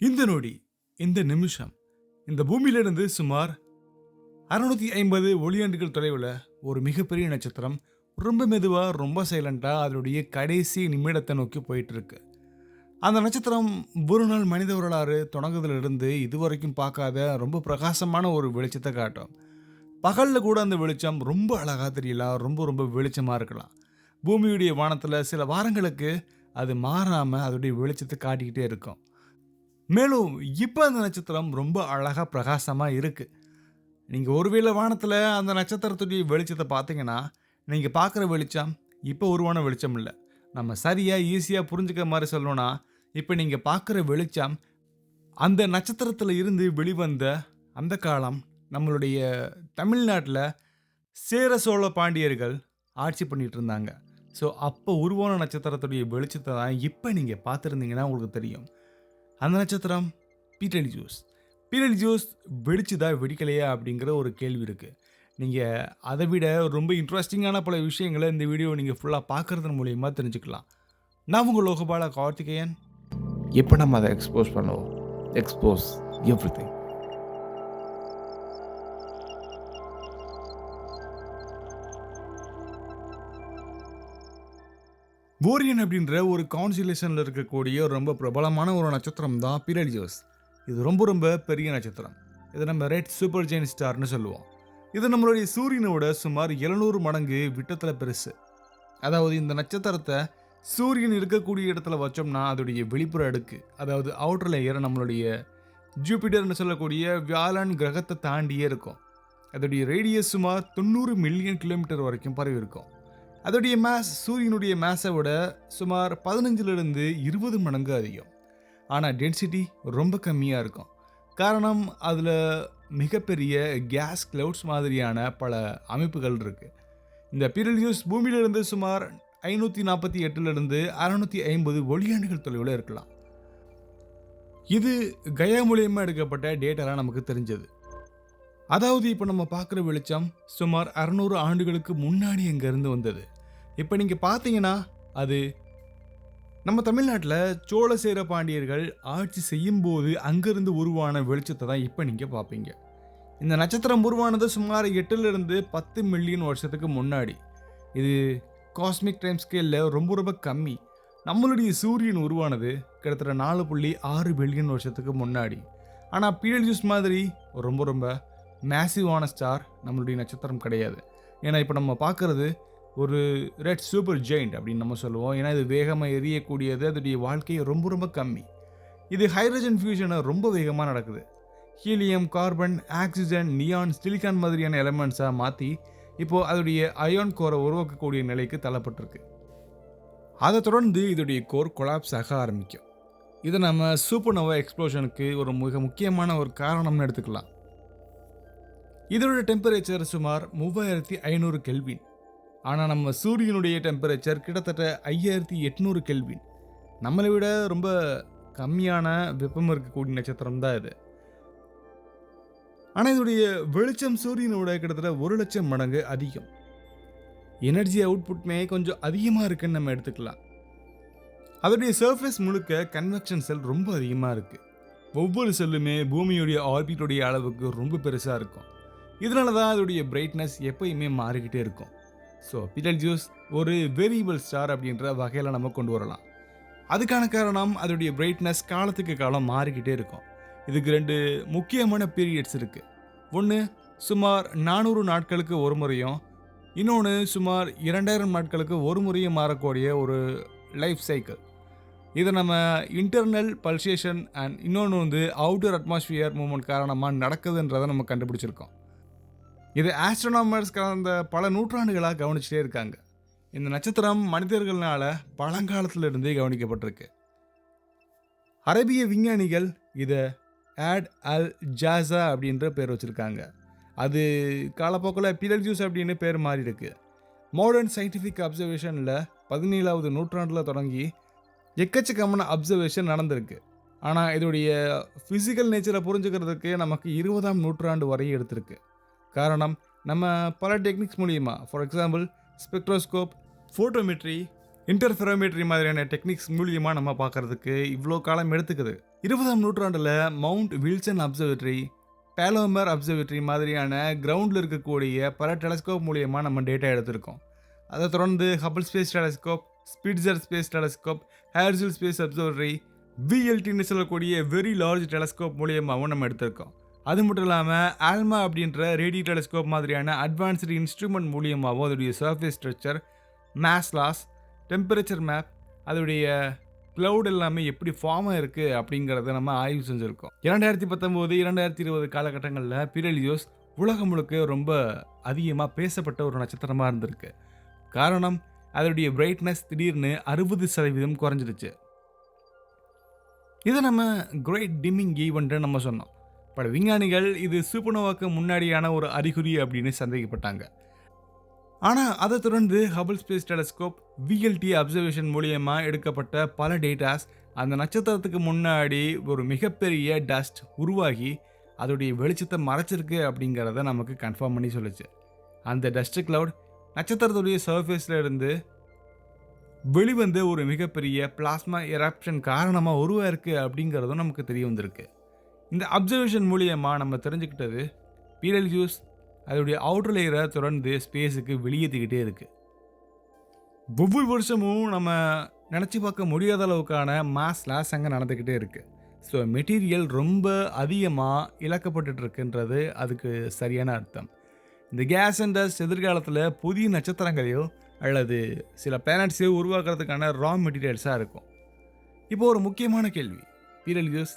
இந்த நொடி, இந்த நிமிஷம், இந்த பூமியிலிருந்து சுமார் 650 ஒளியாண்டுகள் தொலைவில் ஒரு மிகப்பெரிய நட்சத்திரம் ரொம்ப மெதுவாக, ரொம்ப சைலண்டாக அதனுடைய கடைசி நிமிடத்தை நோக்கி போயிட்டு இருக்கு. அந்த நட்சத்திரம் ஒரு நாள் மனித வரலாறு தொடங்குதிலிருந்து இதுவரைக்கும் பார்க்காத ரொம்ப பிரகாசமான ஒரு வெளிச்சத்தை காட்டும். பகலில் கூட அந்த வெளிச்சம் ரொம்ப அழகாக தெரியலாம், ரொம்ப ரொம்ப வெளிச்சமாக இருக்கலாம். பூமியுடைய வானத்தில் சில வாரங்களுக்கு அது மாறாமல் அதோடைய வெளிச்சத்தை காட்டிக்கிட்டே இருக்கும். மேலும் இப்போ அந்த நட்சத்திரம் ரொம்ப அழகாக பிரகாசமாக இருக்குது. நீங்கள் ஒருவேளை வானத்தில் அந்த நட்சத்திரத்துடைய வெளிச்சத்தை பார்த்தீங்கன்னா, நீங்கள் பார்க்குற வெளிச்சம் இப்போ உருவான வெளிச்சம் இல்லை. நம்ம சரியாக ஈஸியாக புரிஞ்சுக்கிற மாதிரி சொல்லணும்னா, இப்போ நீங்கள் பார்க்குற வெளிச்சம் அந்த நட்சத்திரத்தில் இருந்து வெளிவந்த அந்த காலம் நம்மளுடைய தமிழ்நாட்டில் சேர சோழ பாண்டியர்கள் ஆட்சி பண்ணிகிட்டு இருந்தாங்க. ஸோ அப்போ உருவான நட்சத்திரத்துடைய வெளிச்சத்தை தான் இப்போ நீங்கள் பார்த்துருந்தீங்கன்னா உங்களுக்கு தெரியும். அந்த நட்சத்திரம் பீட்டலிஜூஸ். பீட்டலிஜூஸ் வெடிச்சுதா வெடிக்கலையா அப்படிங்கிற ஒரு கேள்வி இருக்குது. நீங்கள் அதை விட ரொம்ப இன்ட்ரெஸ்டிங்கான பல விஷயங்களை இந்த வீடியோ நீங்கள் ஃபுல்லாக பார்க்குறதன் மூலியமாக தெரிஞ்சுக்கலாம். நான் உங்கள் லோகபால கார்த்திகேயன். இப்போ நம்ம அதை எக்ஸ்போஸ் பண்ணுவோம். Expose everything. ஓரியன் அப்படின்ற ஒரு கான்ஸ்டலேஷனில் இருக்கக்கூடிய ரொம்ப பிரபலமான ஒரு நட்சத்திரம் தான் பீட்டலிஜூஸ். இது ரொம்ப ரொம்ப பெரிய நட்சத்திரம். இதை நம்ம ரெட் சூப்பர் ஜெயின் ஸ்டார்னு சொல்லுவோம். இது நம்மளுடைய சூரியனோட சுமார் 700 மடங்கு விட்டத்தில் பெருசு. அதாவது இந்த நட்சத்திரத்தை சூரியன் இருக்கக்கூடிய இடத்துல வச்சோம்னா அதோடைய வெளிப்புற அடுக்கு, அதாவது அவுட்டர் லேயர் நம்மளுடைய ஜூபிட்டர்னு சொல்லக்கூடிய வியாழன் கிரகத்தை தாண்டியே இருக்கும். அதோடைய ரேடியஸ் சுமார் 90 மில்லியன் கிலோமீட்டர் வரைக்கும் பரவி இருக்கும். அதோடைய மேஸ் சூரியனுடைய மேஸை விட சுமார் 15லிருந்து 20 மடங்கு அதிகம். ஆனால் டென்சிட்டி ரொம்ப கம்மியாக இருக்கும். காரணம் அதில் மிகப்பெரிய கேஸ் கிளவுட்ஸ் மாதிரியான பல அமைப்புகள் இருக்குது. இந்த பீட்டலிஜூஸ் பூமியிலிருந்து சுமார் 548லிருந்து 650 ஒளியாண்டுகள் தொலைவில் இருக்கலாம். இது கயா மூலியமாக எடுக்கப்பட்ட டேட்டாலாம் நமக்கு தெரிஞ்சது. அதாவது இப்போ நம்ம பார்க்குற வெளிச்சம் சுமார் 600 ஆண்டுகளுக்கு முன்னாடி அங்கேருந்து வந்தது. இப்போ நீங்கள் பார்த்தீங்கன்னா அது நம்ம தமிழ்நாட்டில் சோழ சேர பாண்டியர்கள் ஆட்சி செய்யும்போது அங்கேருந்து உருவான வெளிச்சத்தை தான் இப்போ நீங்கள் பார்ப்பீங்க. இந்த நட்சத்திரம் உருவானது சுமார் 8லிருந்து 10 மில்லியன் வருஷத்துக்கு முன்னாடி. இது காஸ்மிக் டைம் ஸ்கேலில் ரொம்ப ரொம்ப கம்மி. நம்மளுடைய சூரியன் உருவானது கிட்டத்தட்ட 4.6 பில்லியன் வருஷத்துக்கு முன்னாடி. ஆனால் பீட்டலிஜூஸ் மாதிரி ரொம்ப ரொம்ப மேசிவான ஸ்டார் நம்மளுடைய நட்சத்திரம் கிடையாது. ஏன்னா இப்போ நம்ம பார்க்குறது ஒரு ரெட் சூப்பர் ஜெயிண்ட் அப்படின்னு நம்ம சொல்லுவோம். ஏன்னா இது வேகமாக எரியக்கூடியது, அதோடைய வாழ்க்கை ரொம்ப ரொம்ப கம்மி. இது ஹைட்ரஜன் ஃபியூஷனை ரொம்ப வேகமாக நடக்குது. Helium, carbon, oxygen, neon, silicon மாதிரியான எலமெண்ட்ஸாக மாற்றி இப்போது அதோடைய அயான் கோரை உருவாக்கக்கூடிய நிலைக்கு தள்ளப்பட்டிருக்கு. அதை தொடர்ந்து இதோடைய கோர் கொலாப்ஸ் ஆக ஆரம்பிக்கும். இதை நம்ம சூப்பர்னோவா எக்ஸ்ப்ளோஷனுக்கு ஒரு மிக முக்கியமான ஒரு காரணம்னு எடுத்துக்கலாம். இதோட டெம்பரேச்சர் சுமார் 3500 கெல்வின். ஆனால் நம்ம சூரியனுடைய டெம்பரேச்சர் கிட்டத்தட்ட 5800 கெல்வின். நம்மளை விட ரொம்ப கம்மியான வெப்பம் இருக்கக்கூடிய நட்சத்திரம் தான் இது. ஆனால் இதோடைய வெளிச்சம் சூரியனோட கிட்டத்தட்ட 1,00,000 மடங்கு அதிகம். எனர்ஜி அவுட்புட்மே கொஞ்சம் அதிகமாக இருக்குன்னு நம்ம எடுத்துக்கலாம். அதோடைய சர்ஃபேஸ் முழுக்க கன்வெக்ஷன் செல் ரொம்ப அதிகமாக இருக்குது. ஒவ்வொரு செல்லுமே பூமியுடைய ஆர்பிட்டுடைய அளவுக்கு ரொம்ப பெருசாக இருக்கும். இதனால தான் அதோடைய பிரைட்னஸ் எப்பயுமே மாறிக்கிட்டே இருக்கும். ஸோ பீட்டலிஜூஸ் ஒரு வேரியபிள் ஸ்டார் அப்படின்ற வகையில் நம்ம கொண்டு வரலாம். அதுக்கான காரணம் அதோடைய பிரைட்னஸ் காலத்துக்கு காலம் மாறிக்கிட்டே இருக்கும். இதுக்கு 2 முக்கியமான பீரியட்ஸ் இருக்குது. ஒன்று சுமார் 400 நாட்களுக்கு ஒரு முறையும், இன்னொன்று சுமார் 2000 நாட்களுக்கு ஒரு முறையும் மாறக்கூடிய ஒரு லைஃப் சைக்கிள். இதை நம்ம இன்டர்னல் பல்சேஷன் அண்ட் இன்னொன்று அவுட்டர் அட்மாஸ்பியர் மூவ்மெண்ட் காரணமாக நடக்குதுன்றதை நம்ம கண்டுபிடிச்சிருக்கோம். இது ஆஸ்ட்ரோனாமர்ஸ் கடந்த பல நூற்றாண்டுகளாக கவனிச்சிட்டே இருக்காங்க. இந்த நட்சத்திரம் மனிதர்களால் பழங்காலத்திலிருந்தே கவனிக்கப்பட்டிருக்கு. அரேபிய விஞ்ஞானிகள் இதை ஆட் அல் ஜாஸா அப்படின்ற பேர் வச்சுருக்காங்க. அது காலப்போக்கில் பீட்டலிஜூஸ் அப்படின்னு பேர் மாறி இருக்கு. மாடர்ன் சயின்டிஃபிக் அப்சர்வேஷனில் 17வது நூற்றாண்டில் தொடங்கி எக்கச்சக்கமான அப்சர்வேஷன் நடந்திருக்கு. ஆனால் இதோடைய ஃபிசிக்கல் நேச்சரை புரிஞ்சுக்கிறதுக்கு நமக்கு 20ஆம் நூற்றாண்டு வரை எடுத்திருக்கு. காரணம் நம்ம பல டெக்னிக்ஸ் மூலிமா, ஃபார் எக்ஸாம்பிள் ஸ்பெக்ட்ரோஸ்கோப், ஃபோட்டோமெட்ரி, இன்டர்ஃபெரோமீட்டரி மாதிரியான டெக்னிக்ஸ் மூலியமாக நம்ம பார்க்கறதுக்கு இவ்வளோ காலம் எடுத்துக்குது. 20ஆம் நூற்றாண்டில் மவுண்ட் வில்சன் அப்சர்வேட்டரி, பேலோமர் அப்சர்வேட்டரி மாதிரியான கிரவுண்டில் இருக்கக்கூடிய பல டெலஸ்கோப் மூலியமாக நம்ம டேட்டா எடுத்திருக்கோம். அதை தொடர்ந்து Hubble space telescope, Spitzer space telescope, Herschel space observatory, VLTன்னு சொல்லக்கூடிய வெரி லார்ஜ் டெலஸ்கோப் மூலியமாகவும் நம்ம எடுத்திருக்கோம். அது மட்டும் இல்லாமல் ஆல்மா அப்படின்ற ரேடியோ டெலஸ்கோப் மாதிரியான அட்வான்ஸ்டு இன்ஸ்ட்ருமெண்ட் மூலியமாகவும் அதோடைய surface structure, mass loss, temperature map, அதோடைய க்ளவுட் எல்லாமே எப்படி ஃபார்ம் ஆயிருக்கு அப்படிங்கிறத நம்ம ஆய்வு செஞ்சுருக்கோம். 2019, 2020 காலகட்டங்களில் பீரெலியோஸ் உலகம் முழுக்க ரொம்ப அதிகமாக பேசப்பட்ட ஒரு நட்சத்திரமாக இருந்திருக்கு. காரணம், அதோடைய பிரைட்னஸ் திடீர்னு 60% குறைஞ்சிருச்சு. இதை நம்ம கிரேட் டிம்மிங் ஈவெண்ட்னு நம்ம சொன்னோம். பல விஞ்ஞானிகள் இது சூப்பர்னோவாக்கு முன்னாடியான ஒரு அறிகுறி அப்படின்னு சந்தேகப்பட்டாங்க. ஆனால் அதை தொடர்ந்து Hubble space telescope, VLT observation மூலியமாக எடுக்கப்பட்ட பல டேட்டாஸ் அந்த நட்சத்திரத்துக்கு முன்னாடி ஒரு மிகப்பெரிய டஸ்ட் உருவாகி அதோடைய வெளிச்சத்தை மறைச்சிருக்கு அப்படிங்கிறத நமக்கு கன்ஃபார்ம் பண்ணி சொல்லுச்சு. அந்த டஸ்ட் கிளவுட் நட்சத்திரத்துடைய சர்ஃபேஸில் இருந்து வெளிவந்து ஒரு மிகப்பெரிய பிளாஸ்மா எரப்ஷன் காரணமாக உருவாயிருக்கு அப்படிங்கிறதும் நமக்கு தெரிய வந்திருக்கு. இந்த அப்சர்வேஷன் மூலியமாக நம்ம தெரிஞ்சுக்கிட்டது பீரெலியோஸ் அதோடைய அவுட்டர் லேயரை தொடர்ந்து ஸ்பேஸுக்கு வெளியேற்றிக்கிட்டே இருக்குது. ஒவ்வொரு வருஷமும் நம்ம நினச்சி பார்க்க முடியாத அளவுக்கான மாஸ் லாஸ் அங்கே நடந்துக்கிட்டே இருக்குது. ஸோ மெட்டீரியல் ரொம்ப அதிகமாக இழக்கப்பட்டுருக்குன்றது அதுக்கு சரியான அர்த்தம். இந்த கேஸ் அண்ட் டஸ்ட் எதிர்காலத்தில் புதிய நட்சத்திரங்களையோ அல்லது சில பிளானட்ஸையோ உருவாக்குறதுக்கான ரா மெட்டீரியல்ஸாக இருக்கும். இப்போ ஒரு முக்கியமான கேள்வி, பீரெலியோஸ்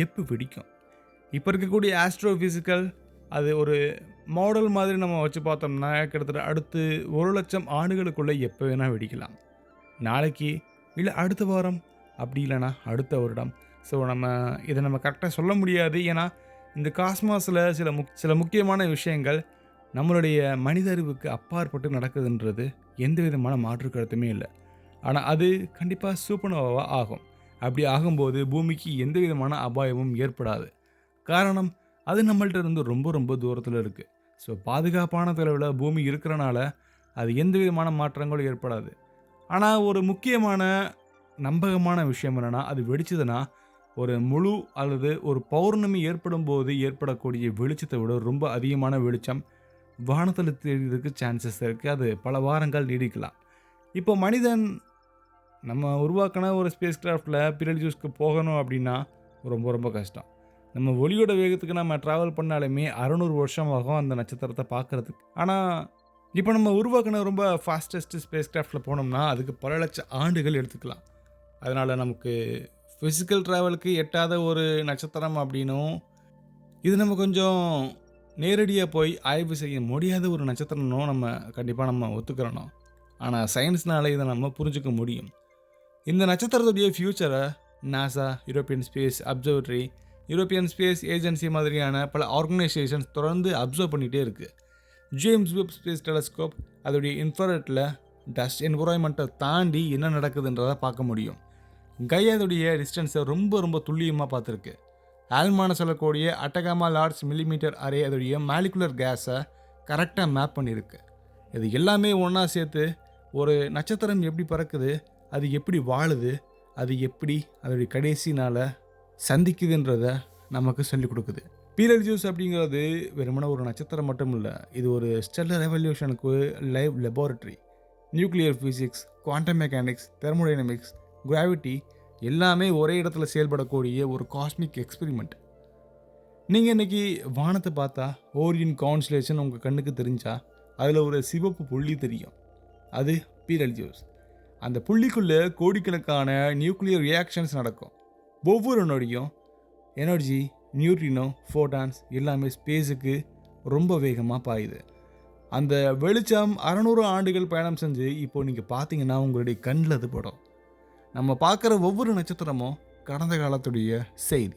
எப்போ வெடிக்கும்? இப்போ இருக்கக்கூடிய ஆஸ்ட்ரோஃபிசிக்கல் அது ஒரு மாடல் மாதிரி நம்ம வச்சு பார்த்தோம்னா கிட்டத்தட்ட அடுத்து 1,00,000 ஆண்டுகளுக்குள்ளே எப்போ வேணால் வெடிக்கலாம். நாளைக்கு, இல்லை அடுத்த வாரம், அப்படி இல்லைனா அடுத்த வருடம். ஸோ இதை நம்ம கரெக்டாக சொல்ல முடியாது. ஏன்னா இந்த காஸ்மாஸில் சில முக்கியமான விஷயங்கள் நம்மளுடைய மனித அறிவுக்கு அப்பாற்பட்டு நடக்குதுன்றது எந்த விதமான மாற்று கருத்துமே இல்லை. ஆனால் அது கண்டிப்பாக சூப்பர்னோவாக ஆகும். அப்படி ஆகும்போது பூமிக்கு எந்த விதமான அபாயமும் ஏற்படாது. காரணம், அது நம்மள்ட்ட இருந்து ரொம்ப ரொம்ப தூரத்தில் இருக்குது. ஸோ பாதுகாப்பான தொலைவில் பூமி இருக்கிறனால அது எந்த விதமான மாற்றங்களும் ஏற்படாது. ஆனால் ஒரு முக்கியமான நம்பகமான விஷயம் என்னென்னா, அது வெடிச்சதுன்னா ஒரு முழு அல்லது ஒரு பௌர்ணமி ஏற்படும் போது ஏற்படக்கூடிய வெளிச்சத்தை விட ரொம்ப அதிகமான வெளிச்சம் வானத்தில் தெரியறதுக்கு சான்சஸ் இருக்குது. அது பல வாரங்கள் நீடிக்கலாம். இப்போ மனிதன் நம்ம உருவாக்கின ஒரு ஸ்பேஸ் கிராஃப்டில் பீரெலியோஸ்க்கு போகணும் அப்படின்னா ரொம்ப ரொம்ப கஷ்டம். நம்ம ஒளியோட வேகத்துக்கு நம்ம ட்ராவல் பண்ணாலுமே 600 வருஷம் ஆகும் அந்த நட்சத்திரத்தை பார்க்குறதுக்கு. ஆனால் இப்போ நம்ம உருவாக்கின ரொம்ப ஃபாஸ்டஸ்ட் ஸ்பேஸ் கிராஃப்டில் போனோம்னா அதுக்கு பல லட்சம் ஆண்டுகள் எடுத்துக்கலாம். அதனால் நமக்கு ஃபிசிக்கல் ட்ராவலுக்கு எட்டாத ஒரு நட்சத்திரம் அப்படின்னும், இது நம்ம கொஞ்சம் நேரடியாக போய் ஆய்வு செய்ய முடியாத ஒரு நட்சத்திரம்னும் நம்ம கண்டிப்பாக ஒத்துக்கிறணும். ஆனால் சயின்ஸ்னால இதை நம்ம புரிஞ்சுக்க முடியும். இந்த நட்சத்திரத்துடைய ஃப்யூச்சரை NASA, European space observatory, European space agency மாதிரியான பல ஆர்கனைசேஷன்ஸ் தொடர்ந்து அப்சர்வ் பண்ணிகிட்டே இருக்குது. ஜேம்ஸ் வெப் ஸ்பேஸ் டெலஸ்கோப் அதோடைய இன்ஃப்ராரெட்டில் டஸ்ட் என்விரான்மெண்ட்டை தாண்டி என்ன நடக்குதுன்றதை பார்க்க முடியும். கையாவுடைய டிஸ்டன்ஸை ரொம்ப ரொம்ப துல்லியமாக பார்த்துருக்கு. ஆல்மான சொல்லக்கூடிய அட்டகாமா லார்ஜ் மில்லிமீட்டர் அரே அதோடைய மாலிகுலர் கேஸை கரெக்டாக மேப் பண்ணியிருக்கு. இது எல்லாமே ஒன்றா சேர்த்து ஒரு நட்சத்திரம் எப்படி பறக்குது, அது எப்படி வாழுது, அது எப்படி அதோடைய கடைசி நாளை சந்திக்குதுன்றதை நமக்கு சொல்லிக் கொடுக்குது. பீரெலியோஸ் அப்படிங்கிறது வெறுமனே ஒரு நட்சத்திரம் மட்டும் இல்லை, இது ஒரு ஸ்டெல்லர் ரெவல்யூஷனுக்கு live laboratory. Nuclear physics, quantum mechanics, thermodynamics, gravity எல்லாமே ஒரே இடத்துல செயல்படக்கூடிய ஒரு காஸ்மிக் எக்ஸ்பெரிமெண்ட். நீங்கள் இன்றைக்கி வானத்தை பார்த்தா ஓரியன் கான்ஸ்டலேஷன் உங்கள் கண்ணுக்கு தெரிஞ்சா அதில் ஒரு சிவப்பு புள்ளி தெரியும். அது பீரெலியோஸ். அந்த புள்ளிக்குள்ளே கோடிக்கணக்கான நியூக்ளியர் ரியாக்ஷன்ஸ் நடக்கும். ஒவ்வொரு நொடியும் எனர்ஜி, நியூட்ரினோ, ஃபோட்டான்ஸ் எல்லாமே ஸ்பேஸுக்கு ரொம்ப வேகமாக பாயுது. அந்த வெளிச்சம் 600 ஆண்டுகள் பயணம் செஞ்சு இப்போது நீங்கள் பார்த்தீங்கன்னா உங்களுடைய கண்ணில் அது படும். நம்ம பார்க்குற ஒவ்வொரு நட்சத்திரமும் கடந்த காலத்துடைய செய்தி.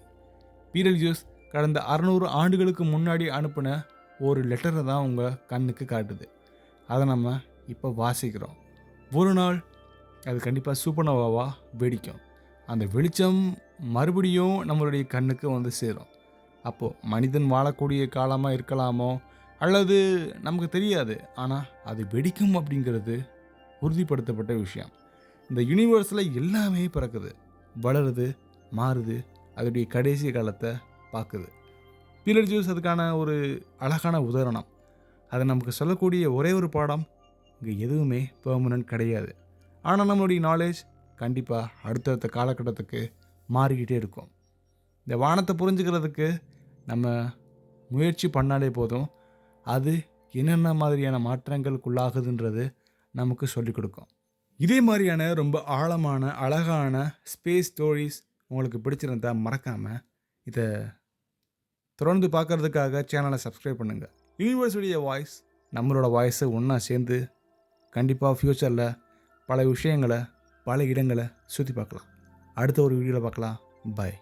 பீரெலியோஸ் கடந்த 600 ஆண்டுகளுக்கு முன்னாடி அனுப்பின ஒரு லெட்டரை தான் உங்கள் கண்ணுக்கு காட்டுது. அதை நம்ம இப்போ வாசிக்கிறோம். ஒரு நாள் அது கண்டிப்பாக சூப்பர்னோவாவாக வெடிக்கும். அந்த வெளிச்சம் மறுபடியும் நம்மளுடைய கண்ணுக்கு வந்து சேரும். அப்போது மனிதன் வாழக்கூடிய காலமாக இருக்கலாமோ அல்லது நமக்கு தெரியாது, ஆனால் அது வெடிக்கும் அப்படிங்கிறது உறுதிப்படுத்தப்பட்ட விஷயம். இந்த யூனிவர்ஸில் எல்லாமே பிறக்குது, வளருது, மாறுது, அதோடைய கடைசி காலத்தை பார்க்குது. பீலர் ஜூஸ் அதுக்கான ஒரு அழகான உதாரணம். அதை நமக்கு சொல்லக்கூடிய ஒரே ஒரு பாடம், இங்கே எதுவுமே பெர்மனன்ட் கிடையாது. ஆனால் நம்மளுடைய நாலேஜ் கண்டிப்பாக அடுத்தடுத்த காலகட்டத்துக்கு மாறிக்கிட்டே இருக்கும். இந்த வானத்தை புரிஞ்சுக்கிறதுக்கு நம்ம முயற்சி பண்ணாலே போதும், அது என்னென்ன மாதிரியான மாற்றங்களுக்குள்ளாகுதுன்றது நமக்கு சொல்லிக் கொடுக்கும். இதே மாதிரியான ரொம்ப ஆழமான அழகான ஸ்பேஸ் ஸ்டோரிஸ் உங்களுக்கு பிடிச்சிருந்தா மறக்காமல் இதை தொடர்ந்து பார்க்குறதுக்காக சேனலை சப்ஸ்கிரைப் பண்ணுங்கள். யூனிவர்ஸுடைய வாய்ஸ் நம்மளோட வாய்ஸை ஒன்றா சேர்ந்து கண்டிப்பாக ஃப்யூச்சரில் பல விஷயங்களை பல இடங்களை சுற்றி பார்க்கலாம். அடுத்த ஒரு வீடியோவில் பார்க்கலாம். பை.